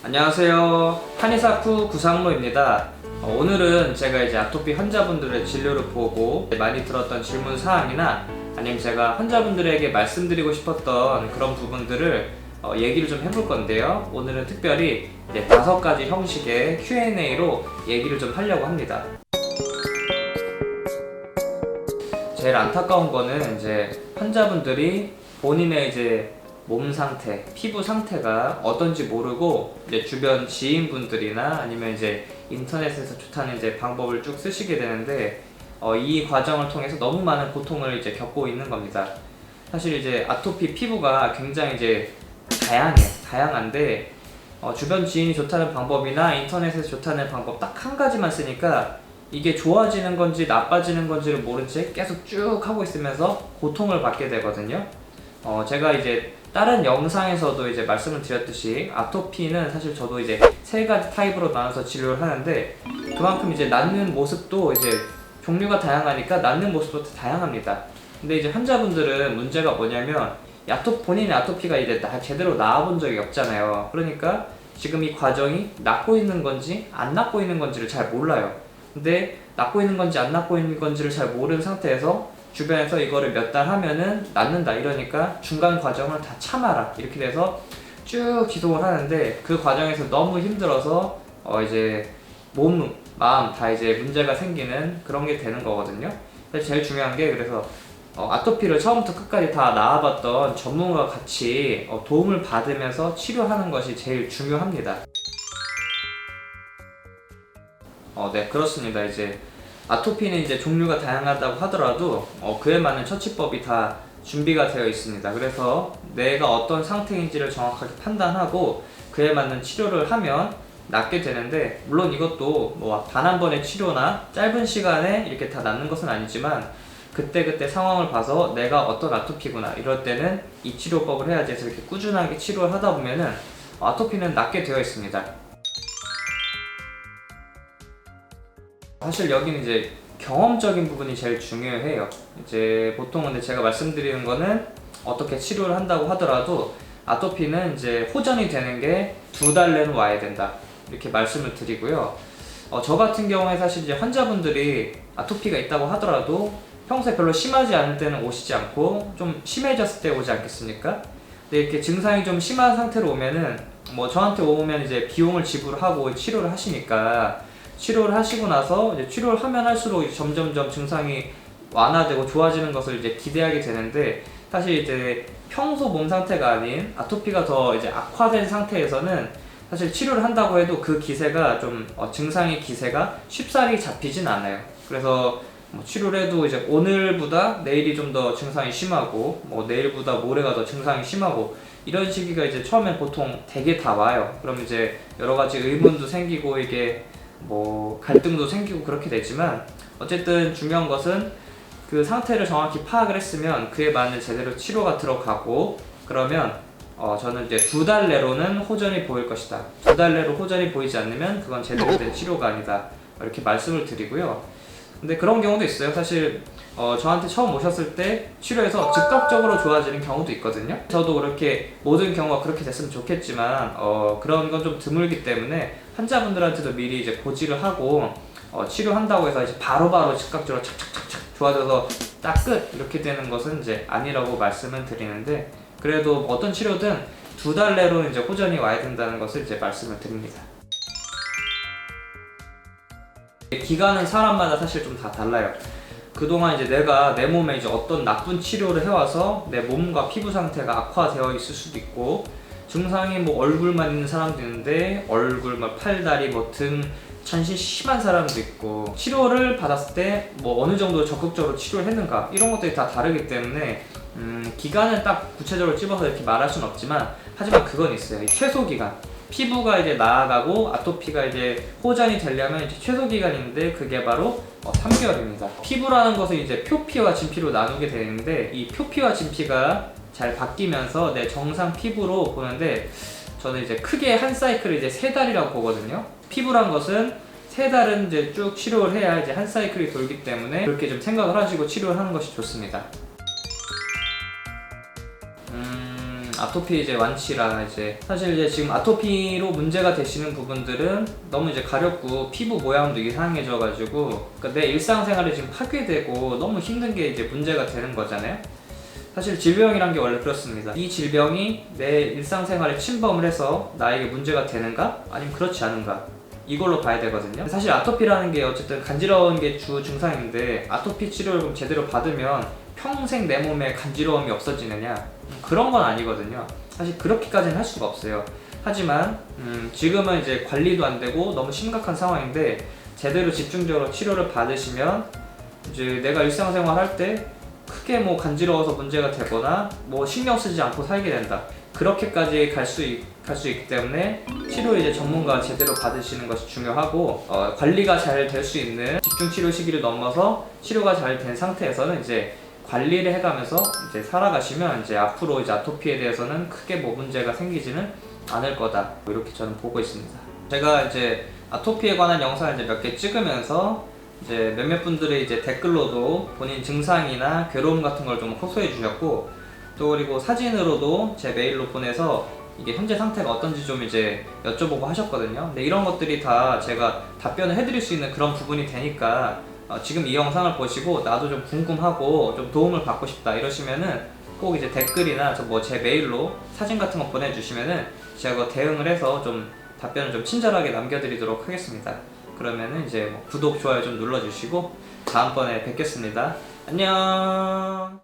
안녕하세요. 한의사쿠 구상로입니다. 오늘은 제가 이제 아토피 환자분들의 진료를 보고 많이 들었던 질문 사항이나 아니면 제가 환자분들에게 말씀드리고 싶었던 그런 부분들을 얘기를 좀 해볼 건데요. 오늘은 특별히 이제 5가지 형식의 Q&A로 얘기를 좀 하려고 합니다. 제일 안타까운 거는 이제 환자분들이 본인의 이제 몸 상태, 피부 상태가 어떤지 모르고 이제 주변 지인분들이나 아니면 이제 인터넷에서 좋다는 이제 방법을 쭉 쓰시게 되는데 이 과정을 통해서 너무 많은 고통을 이제 겪고 있는 겁니다. 사실 이제 아토피 피부가 굉장히 이제 다양한데 주변 지인이 좋다는 방법이나 인터넷에서 좋다는 방법 딱 한 가지만 쓰니까 이게 좋아지는 건지 나빠지는 건지를 모른 채 계속 쭉 하고 있으면서 고통을 받게 되거든요. 제가 이제 다른 영상에서도 이제 말씀을 드렸듯이 아토피는 사실 저도 이제 3가지 타입으로 나눠서 진료를 하는데 그만큼 이제 낫는 모습도 이제 종류가 다양하니까 낫는 모습도 다양합니다. 근데 이제 환자분들은 문제가 뭐냐면 본인의 아토피가 이제 제대로 나아본 적이 없잖아요. 그러니까 지금 이 과정이 낫고 있는 건지 안 낫고 있는 건지를 잘 몰라요. 근데 낫고 있는 건지 안 낫고 있는 건지를 잘 모르는 상태에서 주변에서 이거를 몇 달 하면은 낫는다 이러니까 중간 과정을 다 참아라 이렇게 돼서 쭉 지속을 하는데 그 과정에서 너무 힘들어서 이제 몸, 마음 다 이제 문제가 생기는 그런 게 되는 거거든요. 그래서 제일 중요한 게 그래서 아토피를 처음부터 끝까지 다 나아봤던 전문가와 같이 도움을 받으면서 치료하는 것이 제일 중요합니다. 네, 그렇습니다. 이제 아토피는 이제 종류가 다양하다고 하더라도 그에 맞는 처치법이 다 준비가 되어 있습니다. 그래서 내가 어떤 상태인지를 정확하게 판단하고 그에 맞는 치료를 하면 낫게 되는데, 물론 이것도 뭐 단 한 번의 치료나 짧은 시간에 이렇게 다 낫는 것은 아니지만 그때그때 상황을 봐서 내가 어떤 아토피구나 이럴 때는 이 치료법을 해야지 해서 이렇게 꾸준하게 치료를 하다 보면은 아토피는 낫게 되어 있습니다. 사실 여기는 이제 경험적인 부분이 제일 중요해요. 이제 보통은 제가 말씀드리는 거는 어떻게 치료를 한다고 하더라도 아토피는 이제 호전이 되는 게 2달 내로 와야 된다 이렇게 말씀을 드리고요. 저 같은 경우에 사실 이제 환자분들이 아토피가 있다고 하더라도 평소에 별로 심하지 않을 때는 오시지 않고 좀 심해졌을 때 오지 않겠습니까? 근데 이렇게 증상이 좀 심한 상태로 오면은 뭐 저한테 오면 이제 비용을 지불하고 치료를 하시니까 치료를 하시고 나서 이제 치료를 하면 할수록 점점점 증상이 완화되고 좋아지는 것을 이제 기대하게 되는데, 사실 이제 평소 몸 상태가 아닌 아토피가 더 이제 악화된 상태에서는 사실 치료를 한다고 해도 그 기세가 좀 증상의 기세가 쉽사리 잡히진 않아요. 그래서 뭐 치료를 해도 이제 오늘보다 내일이 좀 더 증상이 심하고 뭐 내일보다 모레가 더 증상이 심하고 이런 시기가 이제 처음엔 보통 되게 다 와요. 그럼 이제 여러 가지 의문도 생기고 이게 뭐 갈등도 생기고 그렇게 되지만 어쨌든 중요한 것은 그 상태를 정확히 파악을 했으면 그에 맞는 제대로 치료가 들어가고, 그러면 저는 이제 2달 내로는 호전이 보일 것이다, 2달 내로 호전이 보이지 않으면 그건 제대로 된 치료가 아니다 이렇게 말씀을 드리고요. 근데 그런 경우도 있어요. 사실 저한테 처음 오셨을 때 치료해서 즉각적으로 좋아지는 경우도 있거든요. 저도 그렇게 모든 경우가 그렇게 됐으면 좋겠지만 그런 건 좀 드물기 때문에 환자분들한테도 미리 이제 고지를 하고 치료한다고 해서 이제 바로바로 즉각적으로 착착착착 좋아져서 딱 끝 이렇게 되는 것은 이제 아니라고 말씀을 드리는데, 그래도 어떤 치료든 2달 내로 이제 호전이 와야 된다는 것을 이제 말씀을 드립니다. 기간은 사람마다 사실 좀 다 달라요. 그동안 이제 내가 내 몸에 이제 어떤 나쁜 치료를 해와서 내 몸과 피부 상태가 악화되어 있을 수도 있고, 증상이 뭐 얼굴만 있는 사람도 있는데 얼굴, 뭐 팔다리, 뭐 등 전신 심한 사람도 있고, 치료를 받았을 때 뭐 어느 정도 적극적으로 치료를 했는가 이런 것들이 다 다르기 때문에 기간은 딱 구체적으로 찝어서 이렇게 말할 수는 없지만, 하지만 그건 있어요. 최소 기간, 피부가 이제 나아가고 아토피가 이제 호전이 되려면 이제 최소 기간인데 그게 바로 3개월입니다. 피부라는 것은 이제 표피와 진피로 나누게 되는데 이 표피와 진피가 잘 바뀌면서 내 정상 피부로 보는데, 저는 이제 크게 한 사이클을 이제 3달이라고 보거든요. 피부란 것은 3달은 이제 쭉 치료를 해야 이제 한 사이클이 돌기 때문에 그렇게 좀 생각을 하시고 치료를 하는 것이 좋습니다. 아토피 이제 완치라 이제 사실 이제 지금 아토피로 문제가 되시는 부분들은 너무 이제 가렵고 피부 모양도 이상해져가지고 그러니까 내 일상생활이 지금 파괴되고 너무 힘든 게 이제 문제가 되는 거잖아요. 사실 질병이란 게 원래 그렇습니다. 이 질병이 내 일상생활에 침범을 해서 나에게 문제가 되는가? 아니면 그렇지 않은가? 이걸로 봐야 되거든요. 사실 아토피라는 게 어쨌든 간지러운 게 주 증상인데 아토피 치료를 제대로 받으면 평생 내 몸에 간지러움이 없어지느냐? 그런 건 아니거든요. 사실 그렇게까지는 할 수가 없어요. 하지만 지금은 이제 관리도 안 되고 너무 심각한 상황인데 제대로 집중적으로 치료를 받으시면 이제 내가 일상생활 할 때 크게 뭐 간지러워서 문제가 되거나 뭐 신경 쓰지 않고 살게 된다. 그렇게까지 갈 수 있기 때문에 치료 이제 전문가 제대로 받으시는 것이 중요하고 관리가 잘 될 수 있는 집중 치료 시기를 넘어서 치료가 잘 된 상태에서는 이제 관리를 해가면서 이제 살아가시면 이제 앞으로 이제 아토피에 대해서는 크게 뭐 문제가 생기지는 않을 거다. 이렇게 저는 보고 있습니다. 제가 이제 아토피에 관한 영상을 이제 몇 개 찍으면서 이제 몇몇 분들이 이제 댓글로도 본인 증상이나 괴로움 같은 걸 좀 호소해 주셨고 또 그리고 사진으로도 제 메일로 보내서 이게 현재 상태가 어떤지 좀 이제 여쭤보고 하셨거든요. 근데 이런 것들이 다 제가 답변을 해드릴 수 있는 그런 부분이 되니까 지금 이 영상을 보시고 나도 좀 궁금하고 좀 도움을 받고 싶다 이러시면은 꼭 이제 댓글이나 제 메일로 사진 같은 거 보내주시면은 제가 대응을 해서 좀 답변을 좀 친절하게 남겨드리도록 하겠습니다. 그러면은 이제 구독, 좋아요 좀 눌러주시고 다음번에 뵙겠습니다. 안녕.